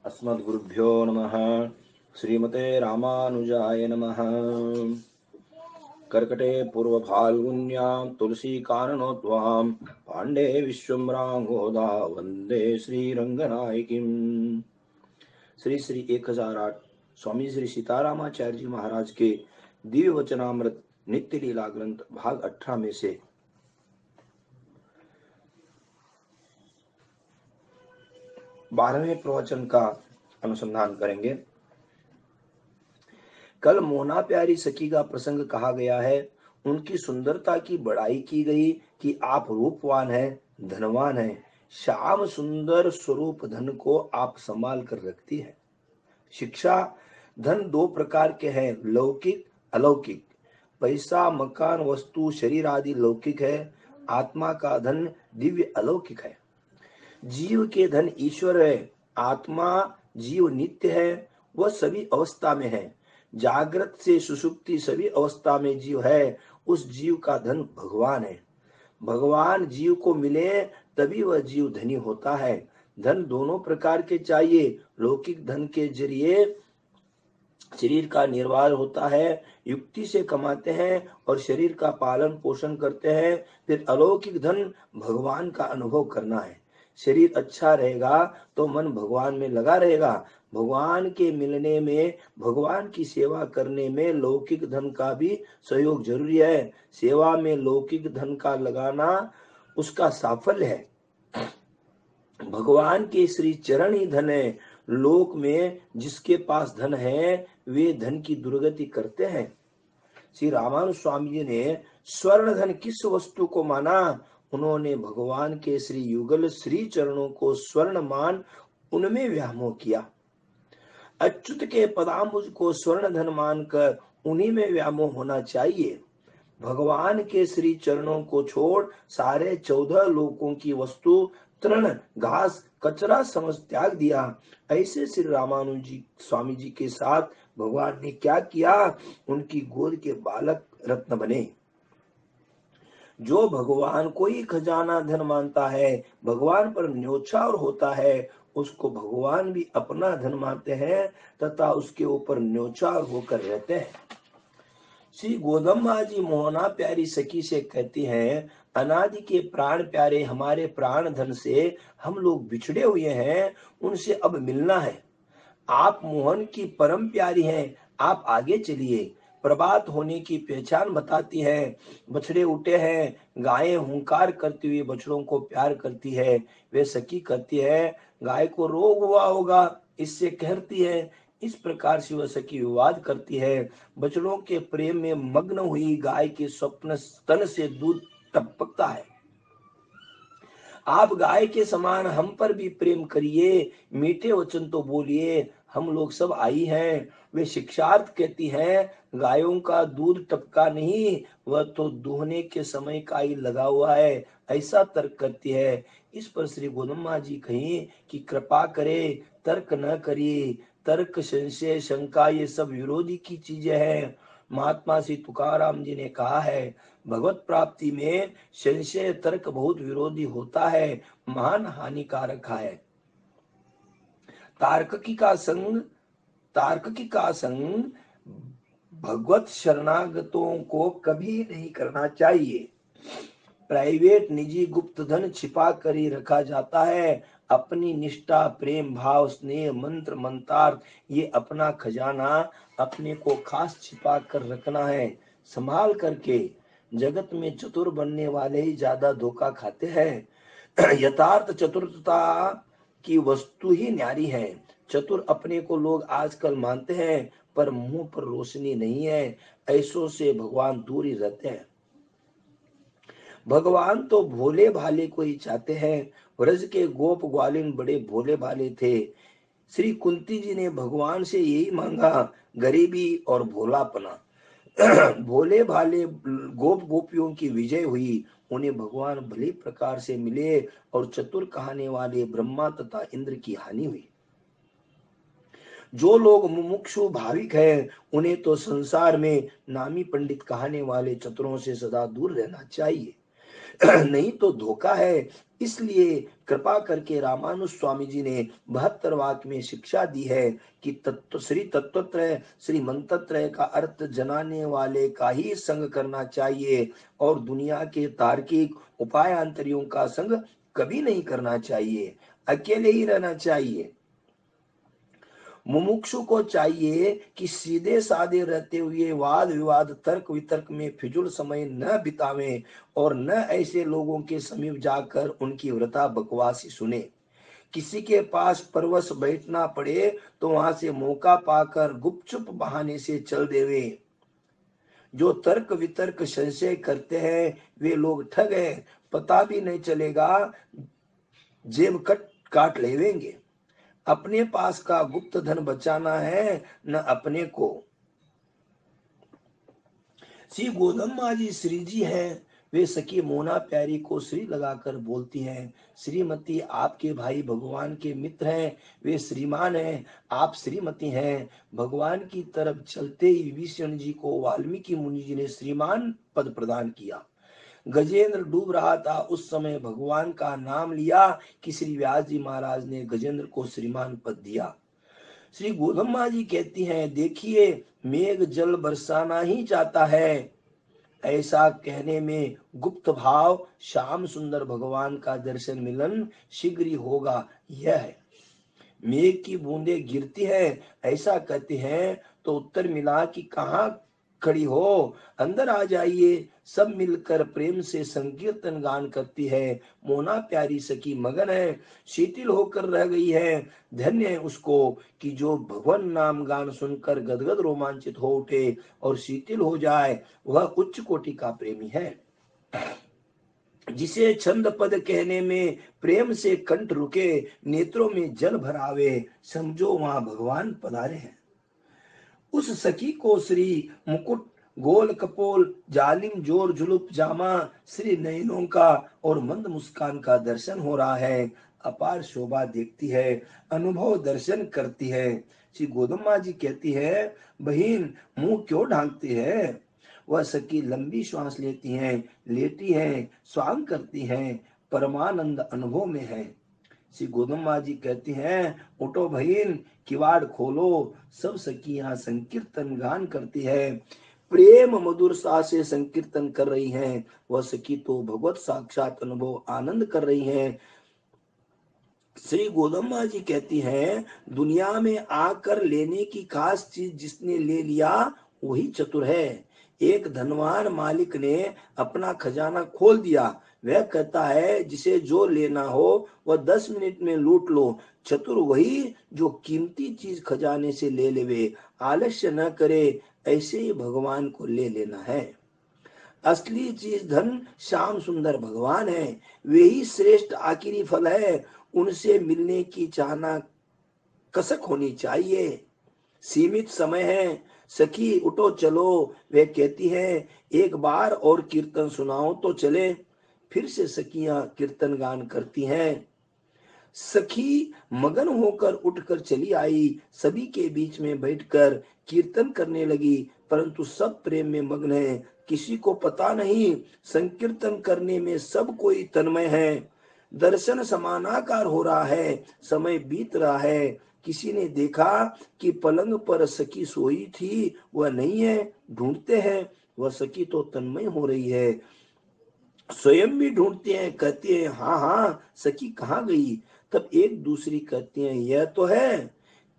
अस्मद्गुरुभ्यो नमः। श्रीमते रामानुजाय नमः। कर्कटे पूर्वफाल्गुन्यां तुलसीकाननोद्वां पाण्डे विश्वम्भ्राङ्गोदा वन्दे श्रीरङ्गनायकीम्। श्री श्री 1008 स्वामी श्री सीतारामाचार्य जी महाराज के दिव्य वचनामृत नित्य लीला ग्रंथ भाग 18 में से 12वें प्रवचन का अनुसंधान करेंगे। कल मोना प्यारी सखी का प्रसंग कहा गया है। उनकी सुंदरता की बड़ाई की गई कि आप रूपवान हैं, धनवान हैं। श्याम सुंदर स्वरूप धन को आप संभाल कर रखती है। शिक्षा धन दो प्रकार के हैं, लौकिक अलौकिक। पैसा मकान वस्तु शरीर आदि लौकिक है, आत्मा का धन दिव्य अलौकिक है। जीव के धन ईश्वर है, आत्मा जीव नित्य है, वह सभी अवस्था में है। जागृत से सुषुप्ति सभी अवस्था में जीव है, उस जीव का धन भगवान है। भगवान जीव को मिले तभी वह जीव धनी होता है। धन दोनों प्रकार के चाहिए। लौकिक धन के जरिए शरीर का निर्वाह होता है, युक्ति से कमाते हैं और शरीर का पालन पोषण करते हैं। फिर अलौकिक धन भगवान का अनुभव करना है। शरीर अच्छा रहेगा तो मन भगवान में लगा रहेगा। भगवान के मिलने में, भगवान की सेवा करने में लौकिक धन का भी सहयोग जरूरी है। सेवा में लौकिक धन का लगाना उसका साफल्य है। भगवान के श्री चरण ही धन है। लोक में जिसके पास धन है वे धन की दुर्गति करते हैं। श्री रामानुज स्वामी जी ने स्वर्ण धन किस वस्तु को माना? उन्होंने भगवान के श्री युगल श्री चरणों को स्वर्ण मान उनमें व्यामोह किया। अच्युत के पदाम्बुज को स्वर्ण धन मानकर उन्हीं में व्यामोह होना चाहिए। भगवान के श्री चरणों को छोड़ सारे 14 लोकों की वस्तु तृण घास कचरा समझ त्याग दिया। ऐसे श्री रामानुज जी स्वामी जी के साथ भगवान ने क्या किया? उनकी गोद के बालक रत्न बने। जो भगवान को ही खजाना धन मानता है, भगवान पर न्योछावर होता है, उसको भगवान भी अपना धन मानते हैं तथा उसके ऊपर न्योछावर होकर रहते हैं। श्री गोदम्बा जी मोहना प्यारी सखी से कहती हैं, अनादि के प्राण प्यारे हमारे प्राण धन से हम लोग बिछड़े हुए हैं, उनसे अब मिलना है। आप मोहन की परम प्यारी हैं, आप आगे चलिए। प्रभात होने की पहचान बताती है। बछड़े उठे हैं, गायें हुंकार करती हुई बछड़ों को प्यार करती है। वे सखी कहती है, गाय को रोग हुआ होगा, इससे कहती है। इस प्रकार से वह सखी विवाद करती है। बछड़ों के प्रेम में मग्न हुई गाय के स्वप्न स्तन से दूध टपकता है। आप गाय के समान हम पर भी प्रेम करिए, मीठे वचन तो बोलिए, हम लोग सब आई हैं। वे शिक्षार्थ कहती हैं, गायों का दूध टपका नहीं, वह तो दूहने के समय का ही लगा हुआ है, ऐसा तर्क करती है। इस पर श्री गोदम्मा जी कहीं कि कृपा करे, तर्क न करिए। तर्क संशय शंका ये सब विरोधी की चीजें हैं। महात्मा श्री तुकाराम जी ने कहा है, भगवत प्राप्ति में संशय तर्क बहुत विरोधी होता है, महान हानिकारक है। तार्किकी का संग भगवत शरणागतों को कभी नहीं करना चाहिए। प्राइवेट निजी गुप्त धन छिपा कर ही रखा जाता है। अपनी निष्ठा प्रेम भाव स्नेह मंत्र मंत्रार्थ ये अपना खजाना अपने को खास छिपा कर रखना है, संभाल करके। जगत में चतुर बनने वाले ही ज्यादा धोखा खाते हैं। यथार्थ चतुरता की वस्तु ही न्यारी है। चतुर अपने को लोग आजकल मानते हैं पर मुंह पर रोशनी नहीं है। ऐसों से भगवान दूर ही रहते हैं। भगवान तो भोले भाले को ही चाहते हैं। व्रज के गोप ग्वालिन बड़े भोले भाले थे। श्री कुंती जी ने भगवान से यही मांगा, गरीबी और भोलापना। भोले भाले गोप गोपियों की विजय हुई, उन्हें भगवान भली प्रकार से मिले और चतुर कहने वाले ब्रह्मा तथा इंद्र की हानि हुई। जो लोग मुमुक्षु भाविक हैं, उन्हें तो संसार में नामी पंडित कहने वाले चतुरों से सदा दूर रहना चाहिए। नहीं तो धोखा है। इसलिए कृपा करके रामानुज स्वामी जी ने 72 वाक्य में शिक्षा दी है कि श्री तत्वत्रय श्री मंत्रत्रय का अर्थ जनाने वाले का ही संग करना चाहिए और दुनिया के तार्किक उपायांतरियों का संग कभी नहीं करना चाहिए, अकेले ही रहना चाहिए। मुमुक्षु को चाहिए कि सीधे साधे रहते हुए वाद विवाद तर्क वितर्क में फिजूल समय न बितावें और न ऐसे लोगों के समीप जाकर उनकी वृथा बकवासी सुने। किसी के पास परवश बैठना पड़े तो वहां से मौका पाकर गुपचुप बहाने से चल देवे। जो तर्क वितर्क संशय करते हैं वे लोग ठग हैं, पता भी नहीं चलेगा, जेब काट लेवेंगे। अपने पास का गुप्त धन बचाना है न अपने को। श्री गोदम्मा जी श्री जी हैं, वे सखी मोना प्यारी को श्री लगाकर बोलती हैं, श्रीमती आपके भाई भगवान के मित्र हैं, वे श्रीमान हैं, आप श्रीमती हैं। भगवान की तरफ चलते ही विभीषण जी को वाल्मीकि मुनि जी ने श्रीमान पद प्रदान किया। गजेंद्र डूब रहा था, उस समय भगवान का नाम लिया कि श्री व्यास जी महाराज ने गजेंद्र को श्रीमान पद दिया। श्री गोदम्मा जी कहती हैं, देखिए मेघ जल बरसाना ही चाहता है। ऐसा कहने में गुप्त भाव श्याम सुंदर भगवान का दर्शन मिलन शीघ्र ही होगा यह है। मेघ की बूंदे गिरती है ऐसा कहते हैं तो उत्तर मिला कि कहाँ खड़ी हो, अंदर आ जाइए। सब मिलकर प्रेम से संकीर्तन गान करती है। मोना प्यारी सखी मगन है, शीतल होकर रह गई है। धन्य है उसको कि जो भगवान नाम गान सुनकर गदगद रोमांचित हो उठे और शीतल हो जाए, वह उच्च कोटि का प्रेमी है। जिसे छंद पद कहने में प्रेम से कंठ रुके, नेत्रों में जल भरावे, समझो वहां भगवान पधारे हैं। उस सखी को श्री मुकुट गोल कपोल जालिम जोर जुलूप जामा श्री नयनों का और मंद मुस्कान का दर्शन हो रहा है। अपार शोभा देखती है, अनुभव दर्शन करती है। श्री गोदम्मा जी कहती है, बहन मुंह क्यों ढांकती है। वह सखी लंबी श्वास लेती हैं, लेटी हैं, स्वांग करती हैं, परमानंद अनुभव में है। श्री गोदम्मा जी कहती हैं, उठो बहन किवाड़ खोलो। सब सखियां संकीर्तन गान करती है, प्रेम मधुरता से संकीर्तन कर रही हैं। वह सखी तो भगवत साक्षात अनुभव आनंद कर रही हैं। श्री गोदम्मा जी कहती हैं, दुनिया में आकर लेने की खास चीज जिसने ले लिया वही चतुर है। एक धनवान मालिक ने अपना खजाना खोल दिया, वह कहता है जिसे जो लेना हो वह 10 मिनट में लूट लो। चतुर वही जो कीमती चीज खजाने से ले लेवे, आलस्य न करे। ऐसे ही भगवान को ले लेना है। असली चीज धन श्याम सुंदर भगवान है, वे ही श्रेष्ठ आखिरी फल है। उनसे मिलने की चाहना कसक होनी चाहिए। सीमित समय है, सखी उठो चलो। वे कहती है, एक बार और कीर्तन सुनाओ तो चले। फिर से सखियां कीर्तन गान करती हैं। सखी मगन होकर उठकर चली आई, सभी के बीच में बैठकर कीर्तन करने लगी, परंतु सब प्रेम में मग्न है, किसी को पता नहीं। संकीर्तन करने में सब कोई तन्मय है। दर्शन समानाकार हो रहा है, समय बीत रहा है। किसी ने देखा कि पलंग पर सखी सोई थी, वह नहीं है, ढूंढते हैं। वह सखी तो तन्मय हो रही है, स्वयं भी ढूंढते हैं, कहते हैं हाँ हाँ सखी कहाँ गई। तब एक दूसरी कहती हैं यह तो है।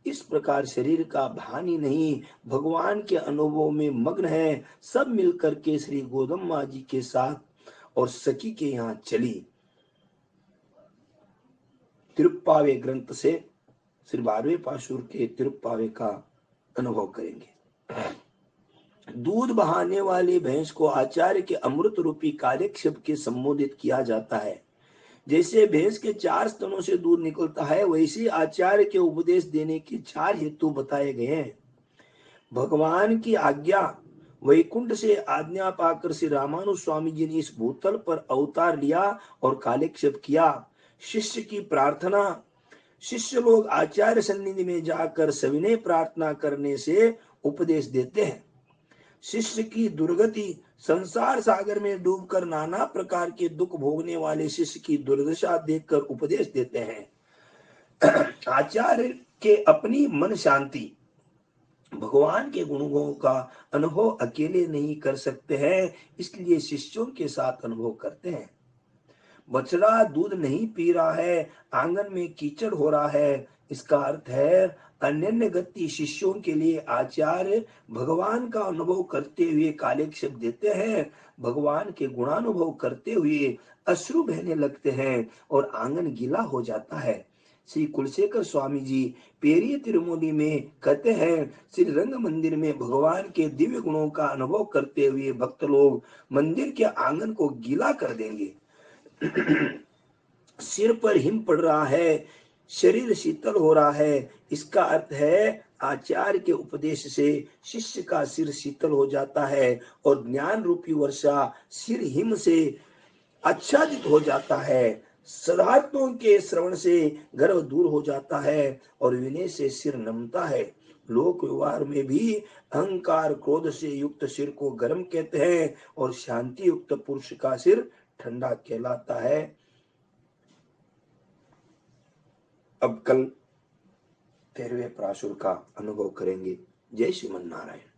इस प्रकार शरीर का भान ही नहीं, भगवान के अनुभव में मग्न है। सब मिलकर के श्री गोदम्मा जी के साथ और सखी के यहाँ चली। तिरुप्पावे ग्रंथ से श्री 12वें पाशुर के तिरुप्पावे का अनुभव करेंगे। दूध बहाने वाली भैंस को आचार्य के अमृत रूपी कार्यक्षेप के संबोधित किया जाता है। जैसे भैंस के 4 स्तनों से दूध निकलता है, वैसे आचार्य के उपदेश देने के 4 हेतु बताए गए हैं। भगवान की आज्ञा, वैकुंठ से आज्ञा पाकर श्री रामानुज स्वामी जी ने इस भूतल पर अवतार लिया और कालक्षेप किया। शिष्य की प्रार्थना, शिष्य लोग आचार्य सन्निधि में जाकर सविनय प्रार्थना करने से उपदेश देते हैं। शिष्य की दुर्गति, संसार सागर में डूबकर नाना प्रकार के दुख भोगने वाले शिष्य की दुर्दशा देखकर उपदेश देते हैं। आचार्य के अपनी मन शांति भगवान के गुणों का अनुभव अकेले नहीं कर सकते हैं, इसलिए शिष्यों के साथ अनुभव करते हैं। बछड़ा दूध नहीं पी रहा है, आंगन में कीचड़ हो रहा है, इसका अर्थ है अनन्य गति शिष्यों के लिए आचार्य भगवान का अनुभव करते हुए कालेक्षेप देते हैं। भगवान के गुणानुभव करते हुए अश्रु बहने लगते हैं और आंगन गीला हो जाता है। श्री कुलशेखर स्वामी जी पेरिय तिरुमोली में कहते हैं, श्री रंग मंदिर में भगवान के दिव्य गुणों का अनुभव करते हुए भक्त लोग मंदिर के आंगन को गीला कर देंगे। सिर पर हिम पड़ रहा है, शरीर शीतल हो रहा है, इसका अर्थ है आचार्य के उपदेश से शिष्य का सिर शीतल हो जाता है और ज्ञान रूपी वर्षा सिर हिम से आच्छादित हो जाता है। सदार्थों के श्रवण से गर्व दूर हो जाता है और विनय से सिर नमता है। लोक व्यवहार में भी अहंकार क्रोध से युक्त सिर को गर्म कहते हैं और शांति युक्त पुरुष का सिर ठंडा कहलाता है। अब कल 13वें प्रासुर का अनुभव करेंगे। जय श्रीमन नारायण।